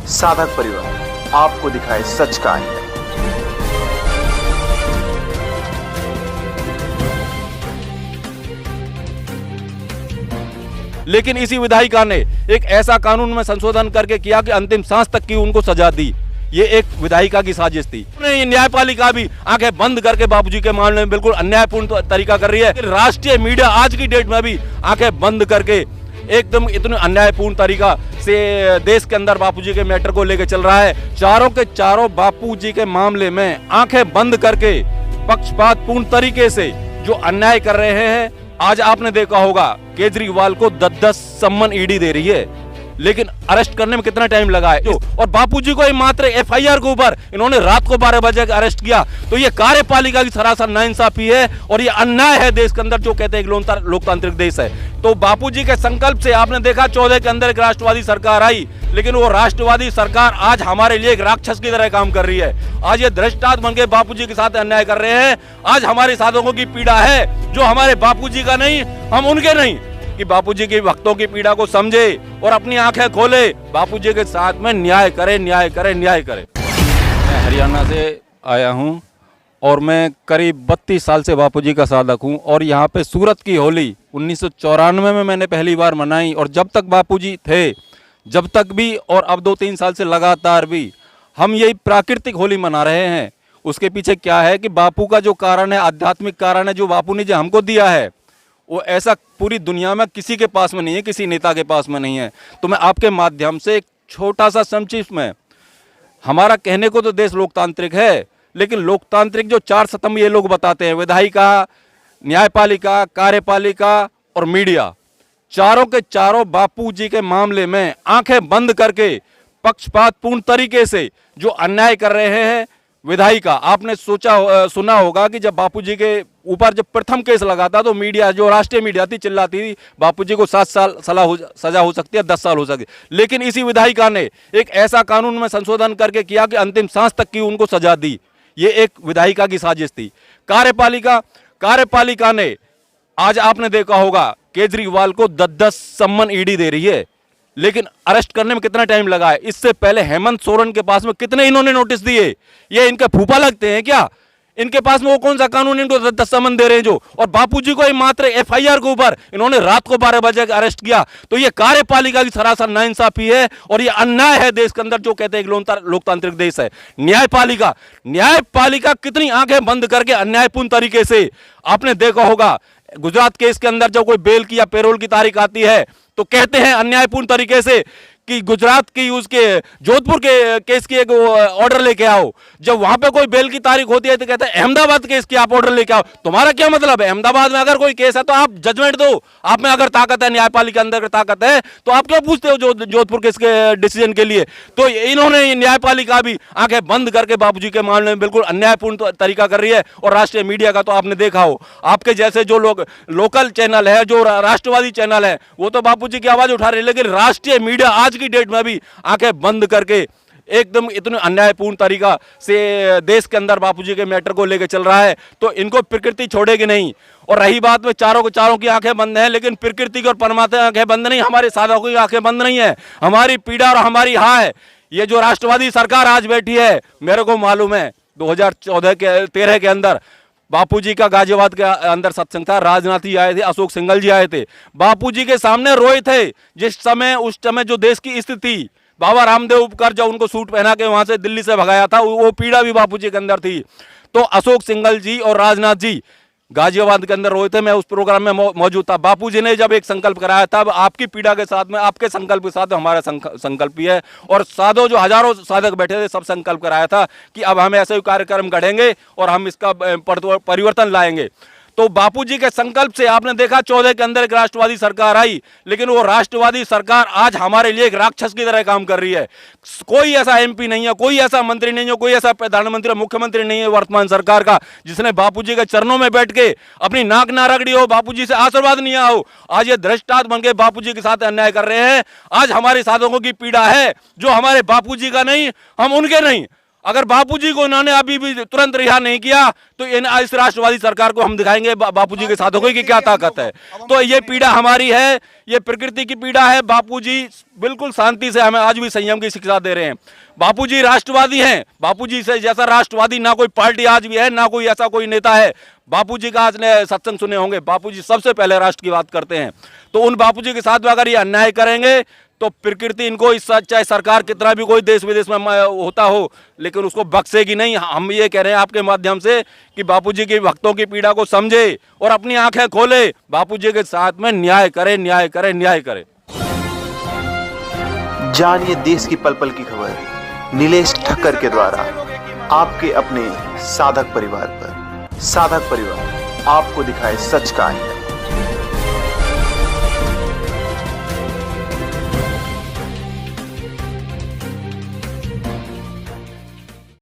साधक परिवार आपको दिखाए सच का आईना। लेकिन इसी विधायिका ने एक ऐसा कानून में संशोधन करके किया कि अंतिम सांस तक की उनको सजा दी। ये एक विधायिका की साजिश थी। न्यायपालिका भी आंखें बंद करके बापूजी के मामले में बिल्कुल अन्यायपूर्ण तरीका कर रही है। राष्ट्रीय मीडिया आज की डेट में भी आंखें बंद करके एकदम इतने अन्यायपूर्ण तरीका से देश के अंदर बापूजी के मैटर को लेकर चल रहा है। चारों के चारों बापूजी के मामले में आंखें बंद करके पक्षपातपूर्ण तरीके से जो अन्याय कर रहे हैं। आज आपने देखा होगा केजरीवाल को 10-10 सम्मन ईडी दे रही है, लेकिन अरेस्ट करने में कितना टाइम लगा है। और बापूजी को मात्र एफआईआर के ऊपर इन्होंने रात को 12 बजे अरेस्ट किया। तो ये कार्यपालिका की सरासर नाइंसाफी है और ये अन्याय है देश के अंदर, जो कहते हैं एक लोकतांत्रिक देश है। तो बापूजी के संकल्प से आपने देखा 14 के अंदर एक राष्ट्रवादी सरकार आई, लेकिन वो राष्ट्रवादी सरकार आज हमारे लिए एक राक्षस की तरह काम कर रही है। आज ये धृष्टांत बन के बापूजी के साथ अन्याय कर रहे हैं। आज हमारे साधकों की पीड़ा है जो हमारे बापूजी का नहीं, हम उनके नहीं, कि बापूजी के भक्तों की पीड़ा को समझे और अपनी आंखें खोले, बापूजी के साथ में न्याय करे, न्याय करे, न्याय करे। मैं हरियाणा से आया हूं और मैं करीब 32 साल से बापूजी का साधक हूं। और यहाँ पे सूरत की होली 1994 में मैंने पहली बार मनाई। और जब तक बापूजी थे, जब तक भी और अब 2-3 साल से लगातार भी हम यही प्राकृतिक होली मना रहे हैं। उसके पीछे क्या है कि बापू का जो कारण है, आध्यात्मिक कारण है, जो बापू ने जो हमको दिया है, वो ऐसा पूरी दुनिया में किसी के पास में नहीं है, किसी नेता के पास में नहीं है। तो मैं आपके माध्यम से एक छोटा सा संक्षिप्त में, हमारा कहने को तो देश लोकतांत्रिक है, लेकिन लोकतांत्रिक जो 4 स्तंभ ये लोग बताते हैं, विधायिका, न्यायपालिका, कार्यपालिका और मीडिया, चारों के चारों बापूजी के मामले में आंखें बंद करके पक्षपातपूर्ण तरीके से जो अन्याय कर रहे हैं। विधायिका, आपने सुना होगा कि जब बापूजी के ऊपर जब प्रथम केस लगा था तो मीडिया, जो राष्ट्रीय मीडिया थी, चिल्लाती थी बापूजी को 7 साल सजा हो सकती है, 10 साल हो सकती है। लेकिन इसी विधायिका ने एक ऐसा कानून में संशोधन करके किया कि अंतिम सांस तक की उनको सजा दी। ये एक विधायिका की साजिश थी। कार्यपालिका ने आज आपने देखा होगा केजरीवाल को 10-10 सम्मन ईडी दे रही है, लेकिन अरेस्ट करने में कितना टाइम लगा है। इससे पहले हेमंत सोरेन के पास में कितने इन्होंने नोटिस दिए। ये इनके फूफा लगते हैं क्या? इनके पास में वो कौन सा कानून इनको 10 सम्मन दे रहे हैं जो। और बापूजी को मात्र एफआईआर के ऊपर इन्होंने रात को 12 बजे अरेस्ट किया। तो ये कार्यपालिका की सरासर नाइंसाफी है और ये अन्याय है देश के अंदर, जो कहते हैं एक लोकतांत्रिक देश है। न्यायपालिका कितनी आंखें बंद करके अन्यायपूर्ण तरीके से, आपने देखा होगा गुजरात केस के अंदर जब कोई बेल की या पेरोल की तारीख आती है तो कहते हैं अन्यायपूर्ण तरीके से कि गुजरात की उसके जोधपुर के केस की एक ऑर्डर लेके आओ। जब वहां पे कोई बेल की तारीख होती है तो कहते हैं अहमदाबाद केस की आप ऑर्डर लेके आओ। तुम्हारा क्या मतलब है? अहमदाबाद में अगर कोई केस है तो आप जजमेंट दो, आप में अगर ताकत है, न्यायपालिका अंदर ताकत है, तो आप क्यों पूछते हो जोधपुर केस के डिसीजन के लिए। तो इन्होंने न्यायपालिका भी आंखें बंद करके बापूजी के मामले में बिल्कुल अन्यायपूर्ण तरीका कर रही है। और राष्ट्रीय मीडिया का तो आपने देखा हो, आपके जैसे जो लोग लोकल चैनल है, जो राष्ट्रवादी चैनल है, वो तो बापूजी की आवाज उठा रहे हैं, लेकिन राष्ट्रीय मीडिया आज की डेट में भी आंखें बंद करके एकदम इतने अन्यायपूर्ण तरीका से देश के अंदर बापूजी के मैटर को लेकर चल रहा है। तो इनको प्रकृति छोड़ेगी नहीं। और रही बात में चारों की आंखें बंद हैं, लेकिन प्रकृति की और परमात्मा की आंखें बंद नहीं, हमारे साधकों की आंखें बंद नहीं है। हमारी पीड़ा और हमारी हाय, ये जो राष्ट्रवादी सरकार आज बैठी है, मेरे को मालूम है 2013 के अंदर बापूजी का गाजियाबाद के अंदर सत्संग था, राजनाथ जी आए थे, अशोक सिंघल जी आए थे, बापूजी के सामने रोए थे। उस समय जो देश की स्थिति, बाबा रामदेव कर जब उनको सूट पहना के वहां से दिल्ली से भगाया था, वो पीड़ा भी बापूजी के अंदर थी। तो अशोक सिंघल जी और राजनाथ जी गाजियाबाद के अंदर रोए थे। मैं उस प्रोग्राम में मौजूद था। बापूजी ने जब एक संकल्प कराया था, आपकी पीड़ा के साथ में, आपके संकल्प के साथ हमारा संकल्प भी है। और साधो जो हजारों साधक बैठे थे, सब संकल्प कराया था कि अब हम ऐसे कार्यक्रम गढ़ेंगे और हम इसका परिवर्तन लाएंगे। तो बापूजी के संकल्प से आपने देखा 14 के अंदर एक राष्ट्रवादी सरकार आई, लेकिन वो राष्ट्रवादी सरकार आज हमारे लिए एक राक्षस की तरह काम कर रही है। कोई ऐसा एमपी नहीं है, कोई ऐसा मंत्री नहीं है, कोई ऐसा प्रधानमंत्री मुख्यमंत्री नहीं है वर्तमान सरकार का जिसने बापूजी के चरणों में बैठ के अपनी नाक ना रगड़ी हो, बापूजी से आशीर्वाद नहीं हो। आज ये धृष्टांत बन के बापूजी के साथ अन्याय कर रहे हैं। आज हमारे साधकों की पीड़ा है जो हमारे बापूजी का नहीं, हम उनके नहीं, अगर बापूजी को इन्होंने अभी भी तुरंत रिहा नहीं किया तो इस राष्ट्रवादी सरकार को हम दिखाएंगे बापूजी के साथ होगी कि क्या ताकत है। तो ये पीड़ा हमारी है, ये प्रकृति की पीड़ा है। बापूजी बिल्कुल शांति से हमें आज भी संयम की शिक्षा दे रहे हैं। बापूजी राष्ट्रवादी हैं, बापूजी से जैसा राष्ट्रवादी ना कोई पार्टी आज भी है, ना कोई ऐसा कोई नेता है। बापूजी का आज ने सत्संग सुने होंगे, बापूजी सबसे पहले राष्ट्र की बात करते हैं। तो उन बापूजी के साथ में अगर ये अन्याय करेंगे तो प्रकृति इनको इस चाहे सरकार कितना भी कोई देश विदेश में होता हो, लेकिन उसको बख्शेगी नहीं। हम ये कह रहे हैं आपके माध्यम से कि बापूजी के भक्तों की पीड़ा को समझे और अपनी आंखें खोले, बापूजी के साथ में न्याय करे, न्याय करे, न्याय करे। जानिए देश की पल पल की खबर नीलेश ठक्कर के द्वारा आपके अपने साधक परिवार पर। साधक परिवार आपको दिखाए सच का आईना।